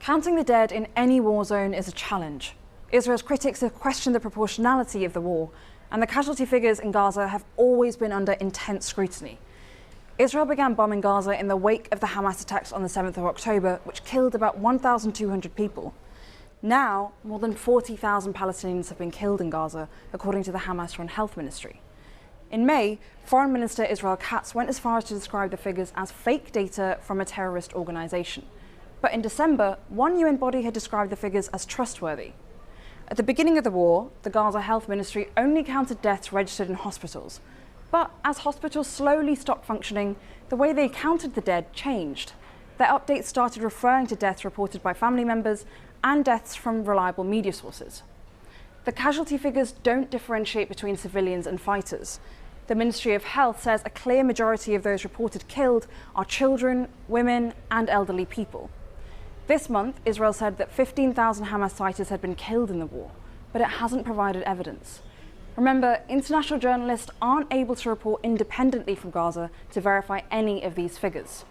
Counting the dead in any war zone is a challenge. Israel's critics have questioned the proportionality of the war, and the casualty figures in Gaza have always been under intense scrutiny. Israel began bombing Gaza in the wake of the Hamas attacks on the 7th of October, which killed about 1,200 people. Now, more than 40,000 Palestinians have been killed in Gaza, according to the Hamas-run health ministry. In May, Foreign Minister Israel Katz went as far as to describe the figures as fake data from a terrorist organisation. But in December, one UN body had described the figures as trustworthy. At the beginning of the war, the Gaza Health Ministry only counted deaths registered in hospitals. But as hospitals slowly stopped functioning, the way they counted the dead changed. Their updates started referring to deaths reported by family members and deaths from reliable media sources. The casualty figures don't differentiate between civilians and fighters. The Ministry of Health says a clear majority of those reported killed are children, women, and elderly people. This month, Israel said that 15,000 Hamas fighters had been killed in the war, but it hasn't provided evidence. Remember, international journalists aren't able to report independently from Gaza to verify any of these figures.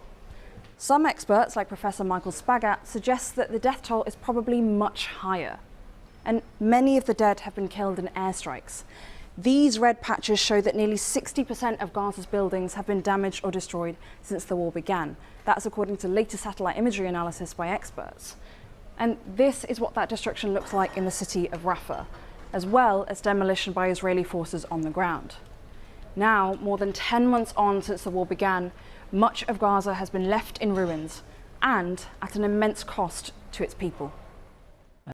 Some experts, like Professor Michael Spagat, suggest that the death toll is probably much higher. And many of the dead have been killed in airstrikes. These red patches show that nearly 60% of Gaza's buildings have been damaged or destroyed since the war began. That's according to latest satellite imagery analysis by experts. And this is what that destruction looks like in the city of Rafah, as well as demolition by Israeli forces on the ground. Now, more than 10 months on since the war began, much of Gaza has been left in ruins and at an immense cost to its people.